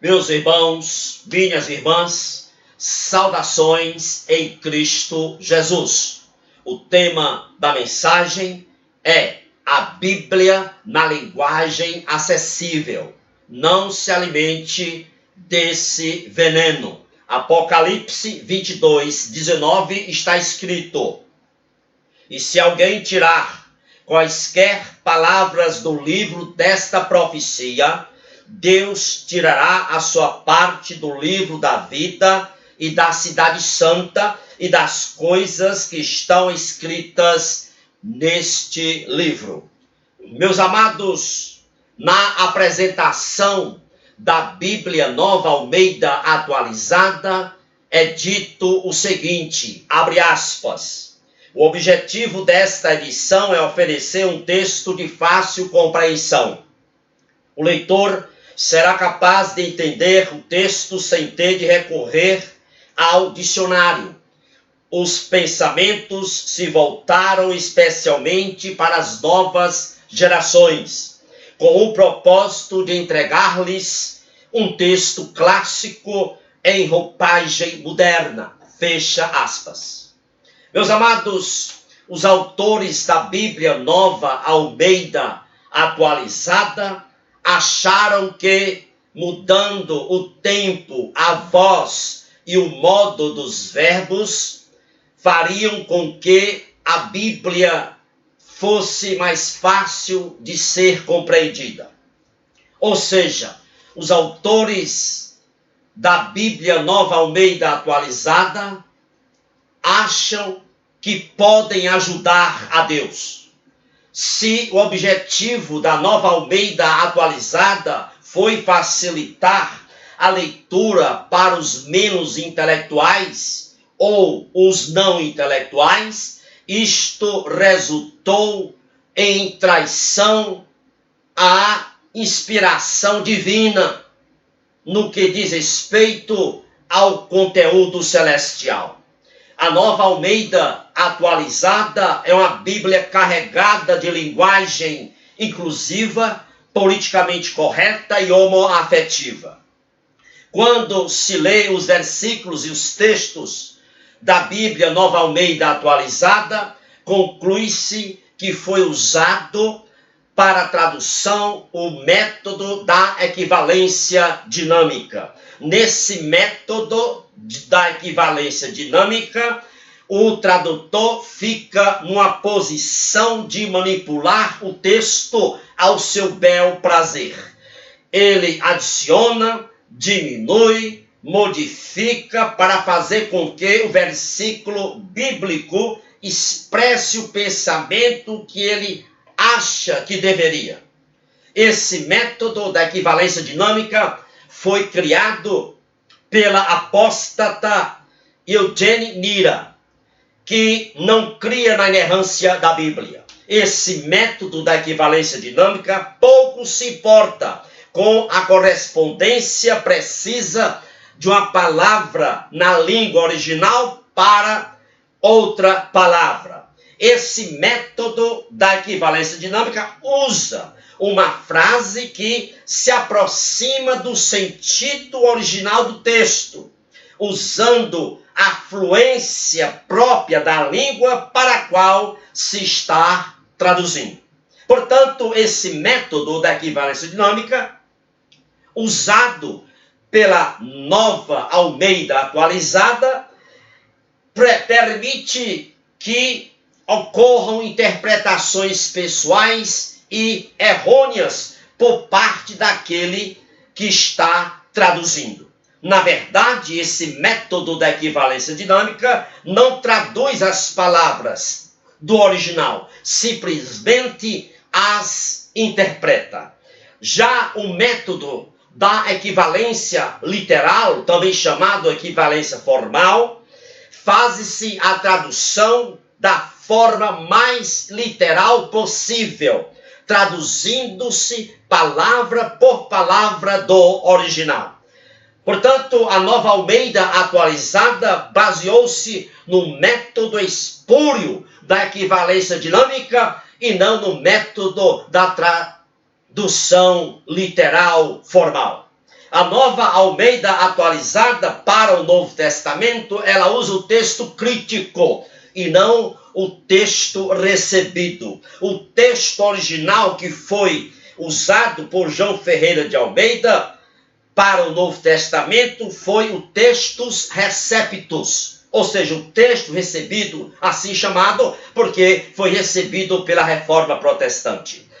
Meus irmãos, minhas irmãs, saudações em Cristo Jesus. O tema da mensagem é a Bíblia na linguagem acessível. Não se alimente desse veneno. Apocalipse 22:19 está escrito: e se alguém tirar quaisquer palavras do livro desta profecia, Deus tirará a sua parte do livro da vida e da cidade santa e das coisas que estão escritas neste livro. Meus amados, na apresentação da Bíblia Nova Almeida Atualizada, é dito o seguinte, abre aspas: o objetivo desta edição é oferecer um texto de fácil compreensão. O leitor será capaz de entender o texto sem ter de recorrer ao dicionário. Os pensamentos se voltaram especialmente para as novas gerações, com o propósito de entregar-lhes um texto clássico em roupagem moderna. Fecha aspas. Meus amados, os autores da Bíblia Nova Almeida Atualizada acharam que, mudando o tempo, a voz e o modo dos verbos, fariam com que a Bíblia fosse mais fácil de ser compreendida. Ou seja, os autores da Bíblia Nova Almeida Atualizada acham que podem ajudar a Deus. Se o objetivo da Nova Almeida Atualizada foi facilitar a leitura para os menos intelectuais ou os não intelectuais, isto resultou em traição à inspiração divina no que diz respeito ao conteúdo celestial. A Nova Almeida Atualizada é uma Bíblia carregada de linguagem inclusiva, politicamente correta e homoafetiva. Quando se lê os versículos e os textos da Bíblia Nova Almeida Atualizada, conclui-se que foi usado para a tradução o método da equivalência dinâmica. Nesse método da equivalência dinâmica, o tradutor fica numa posição de manipular o texto ao seu bel prazer. Ele adiciona, diminui, modifica para fazer com que o versículo bíblico expresse o pensamento que ele acha que deveria. Esse método da equivalência dinâmica foi criado pela apóstata Eugene Nira, que não cria na inerrância da Bíblia. Esse método da equivalência dinâmica pouco se importa com a correspondência precisa de uma palavra na língua original para outra palavra. Esse método da equivalência dinâmica usa uma frase que se aproxima do sentido original do texto, usando a fluência própria da língua para a qual se está traduzindo. Portanto, esse método da equivalência dinâmica, usado pela Nova Almeida Atualizada, permite que ocorram interpretações pessoais e errôneas por parte daquele que está traduzindo. Na verdade, esse método da equivalência dinâmica não traduz as palavras do original, simplesmente as interpreta. Já o método da equivalência literal, também chamado equivalência formal, faz-se a tradução da forma mais literal possível, traduzindo-se palavra por palavra do original. Portanto, a Nova Almeida Atualizada baseou-se no método espúrio da equivalência dinâmica e não no método da tradução literal formal. A Nova Almeida Atualizada para o Novo Testamento, ela usa o texto crítico e não o texto recebido. O texto original que foi usado por João Ferreira de Almeida para o Novo Testamento foi o textus receptus, ou seja, o texto recebido, assim chamado, porque foi recebido pela Reforma Protestante.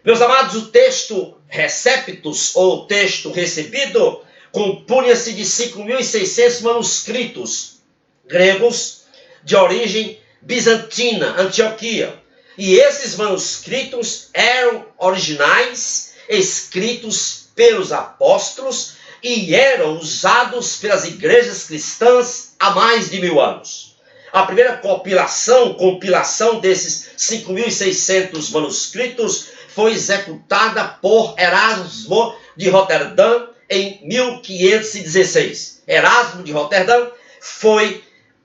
Meus amados, o texto receptus, ou texto recebido, compunha-se de 5.600 manuscritos gregos de origem bizantina, Antioquia. E esses manuscritos eram originais, escritos pelos apóstolos e eram usados pelas igrejas cristãs há mais de 1000 anos. A primeira compilação desses 5.600 manuscritos foi executada por Erasmo de Roterdã em 1516. Erasmo de Roterdã foi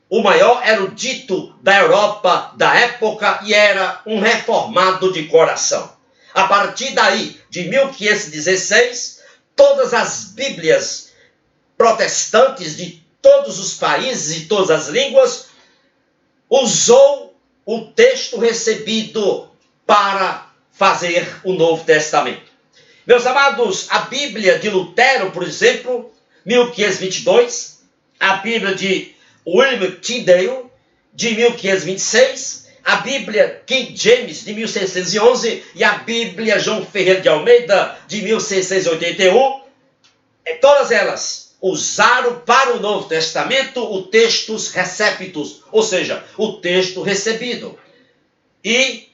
o maior erudito da Europa da época e era um reformado de coração. A partir daí, de 1516, todas as Bíblias protestantes de todos os países e todas as línguas usou o texto recebido para fazer o Novo Testamento. Meus amados, a Bíblia de Lutero, por exemplo, 1522, a Bíblia de William Tyndale, de 1526, a Bíblia King James, de 1611, e a Bíblia João Ferreira de Almeida, de 1681, todas elas usaram para o Novo Testamento o textus receptus, ou seja, o texto recebido. E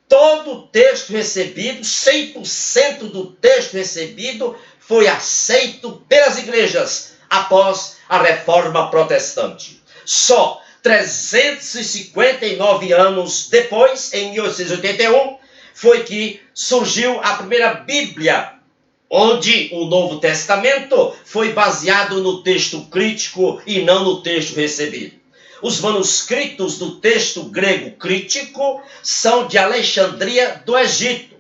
todo o texto recebido, 100% do texto recebido, foi aceito pelas igrejas após a Reforma Protestante. Só 359 anos depois, em 1881, foi que surgiu a primeira Bíblia, onde o Novo Testamento foi baseado no texto crítico e não no texto recebido. Os manuscritos do texto grego crítico são de Alexandria do Egito.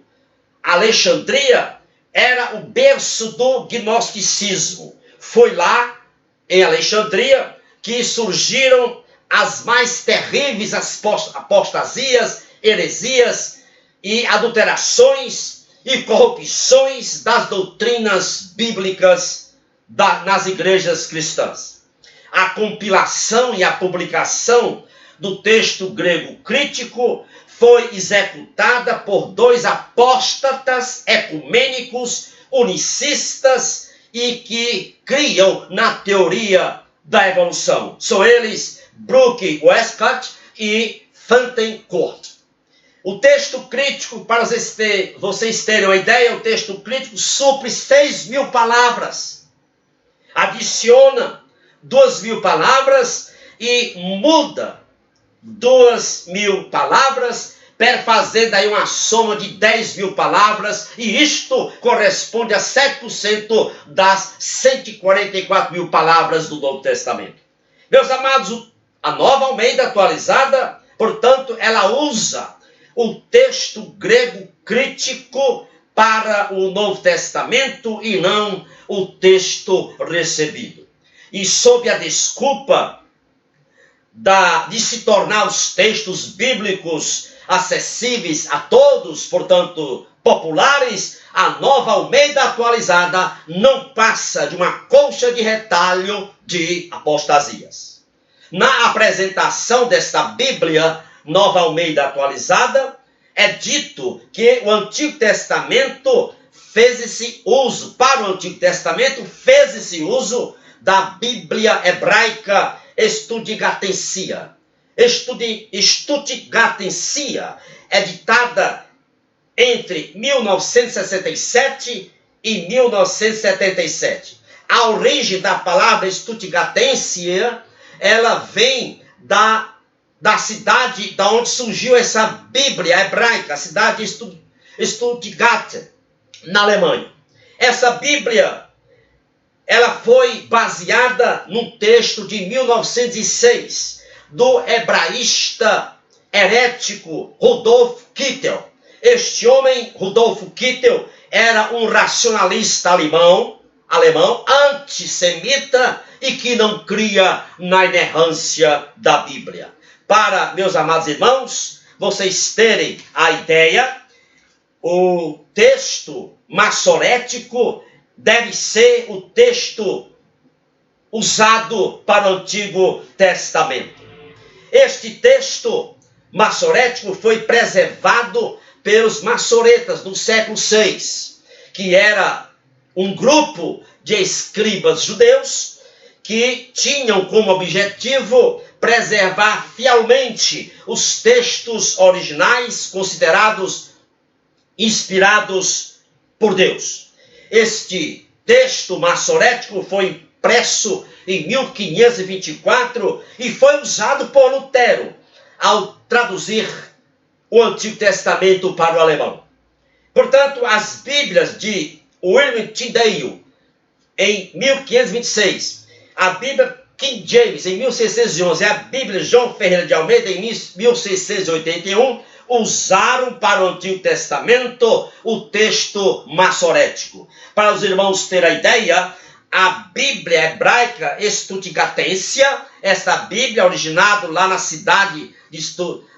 Alexandria era o berço do gnosticismo. Foi lá, em Alexandria, que surgiram as mais terríveis apostasias, heresias e adulterações e corrupções das doutrinas bíblicas nas igrejas cristãs. A compilação e a publicação do texto grego crítico foi executada por 2 apóstatas ecumênicos, unicistas e que criam na teoria da evolução. São eles Brooke Westcott e Fanten Court. O texto crítico, para vocês terem uma ideia, o texto crítico supre 6.000 palavras. Adiciona 2.000 palavras e muda 2.000 palavras, fazendo aí uma soma de 10.000 palavras, e isto corresponde a 7% das 144.000 palavras do Novo Testamento. Meus amados, a Nova Almeida Atualizada, portanto, ela usa o texto grego crítico para o Novo Testamento e não o texto recebido. E sob a desculpa de se tornar os textos bíblicos acessíveis a todos, portanto, populares, a Nova Almeida Atualizada não passa de uma colcha de retalho de apostasias. Na apresentação desta Bíblia, Nova Almeida Atualizada, é dito que o Antigo Testamento fez-se uso, para o Antigo Testamento fez-se uso da Bíblia hebraica Stuttgartensia. Stuttgartensia, editada entre 1967 e 1977. A origem da palavra Stuttgartensia, ela vem da cidade da onde surgiu essa Bíblia hebraica, a cidade de Stuttgart, na Alemanha. Essa Bíblia, ela foi baseada num texto de 1906, do hebraísta herético Rudolf Kittel. Este homem, Rudolf Kittel, era um racionalista alemão, alemão antissemita e que não cria na inerrância da Bíblia. Para, meus amados irmãos, vocês terem a ideia, o texto maçorético deve ser o texto usado para o Antigo Testamento. Este texto maçorético foi preservado pelos maçoretas do século VI, que era um grupo de escribas judeus que tinham como objetivo preservar fielmente os textos originais considerados inspirados por Deus. Este texto maçorético foi impresso em 1524 e foi usado por Lutero ao traduzir o Antigo Testamento para o alemão. Portanto, as Bíblias de William Tyndale, em 1526, a Bíblia King James, em 1611, e a Bíblia João Ferreira de Almeida, em 1681, usaram para o Antigo Testamento o texto maçorético. Para os irmãos terem a ideia, a Bíblia hebraica Stuttgartensia, essa Bíblia originada lá na cidade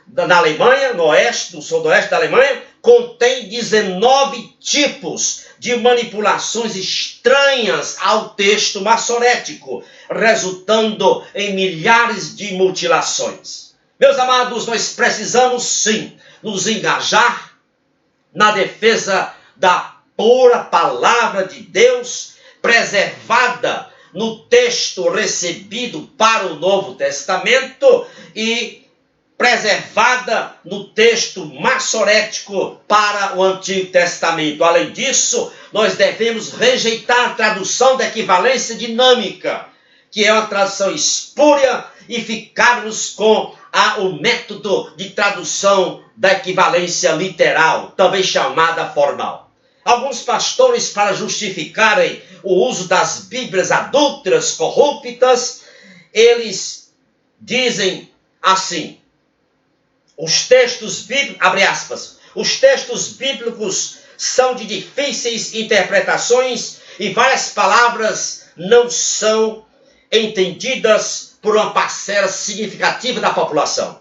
da Alemanha, no oeste, no sudoeste da Alemanha, contém 19 tipos de manipulações estranhas ao texto maçorético, resultando em milhares de mutilações. Meus amados, nós precisamos sim nos engajar na defesa da pura palavra de Deus, preservada no texto recebido para o Novo Testamento e preservada no texto maçorético para o Antigo Testamento. Além disso, nós devemos rejeitar a tradução da equivalência dinâmica, que é uma tradução espúria, e ficarmos com o método de tradução da equivalência literal, também chamada formal. Alguns pastores, para justificarem o uso das Bíblias adúlteras, corruptas, eles dizem assim: os textos bíblicos, abre aspas, os textos bíblicos são de difíceis interpretações e várias palavras não são entendidas por uma parcela significativa da população.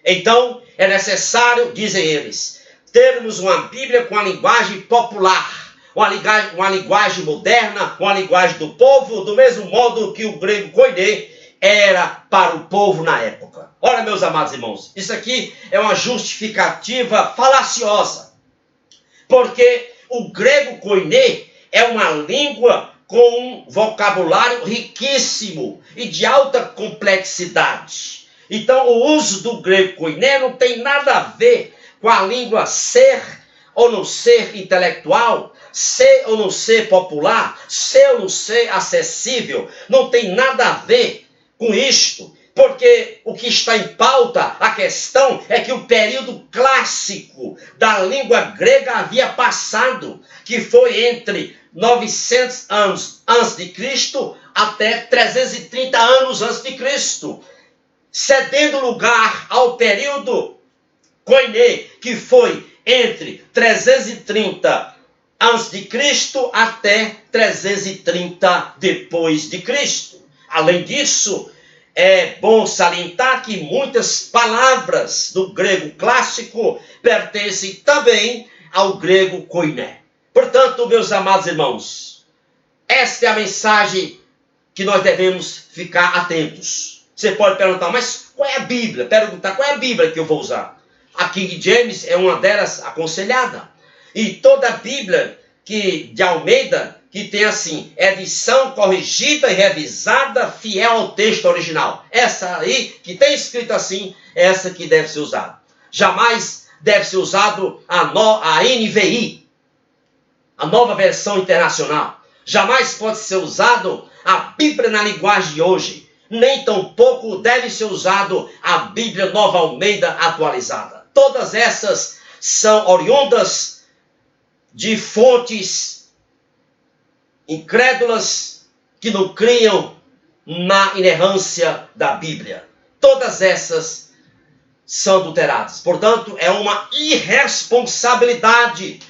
Então, é necessário, dizem eles, termos uma Bíblia com a linguagem popular, uma linguagem moderna, uma linguagem do povo, do mesmo modo que o grego koiné era para o povo na época. Ora, meus amados irmãos, isso aqui é uma justificativa falaciosa, porque o grego koiné é uma língua com um vocabulário riquíssimo e de alta complexidade. Então, o uso do grego koiné não tem nada a ver com a língua ser ou não ser intelectual, ser ou não ser popular, ser ou não ser acessível. Não tem nada a ver com isto, porque o que está em pauta, a questão é que o período clássico da língua grega havia passado, que foi entre 900 anos antes de Cristo até 330 anos antes de Cristo, cedendo lugar ao período koiné, que foi entre 330 antes de Cristo até 330 depois de Cristo. Além disso, é bom salientar que muitas palavras do grego clássico pertencem também ao grego koiné. Portanto, meus amados irmãos, esta é a mensagem que nós devemos ficar atentos. Você pode perguntar, mas qual é a Bíblia? Perguntar, qual é a Bíblia que eu vou usar? A King James é uma delas aconselhada. E toda a Bíblia de Almeida, que tem assim, edição corrigida e revisada, fiel ao texto original. Essa aí, que tem escrito assim, é essa que deve ser usada. Jamais deve ser usado a NVI, a nova versão internacional. Jamais pode ser usado a Bíblia na linguagem de hoje. Nem tampouco deve ser usado a Bíblia Nova Almeida atualizada. Todas essas são oriundas de fontes incrédulas que não criam na inerrância da Bíblia. Todas essas são adulteradas. Portanto, é uma irresponsabilidade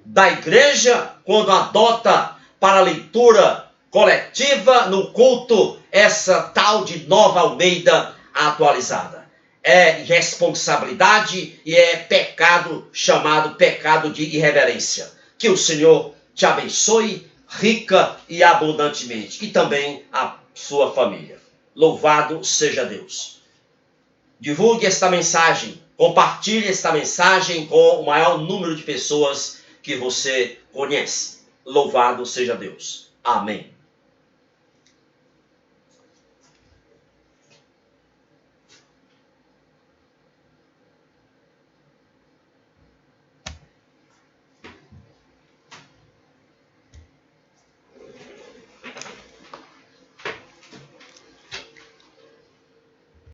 da igreja quando adota para a leitura coletiva no culto, essa tal de Nova Almeida atualizada. É irresponsabilidade e é pecado chamado pecado de irreverência. Que o Senhor te abençoe rica e abundantemente, e também a sua família. Louvado seja Deus. Divulgue esta mensagem, compartilhe esta mensagem com o maior número de pessoas que você conhece. Louvado seja Deus. Amém.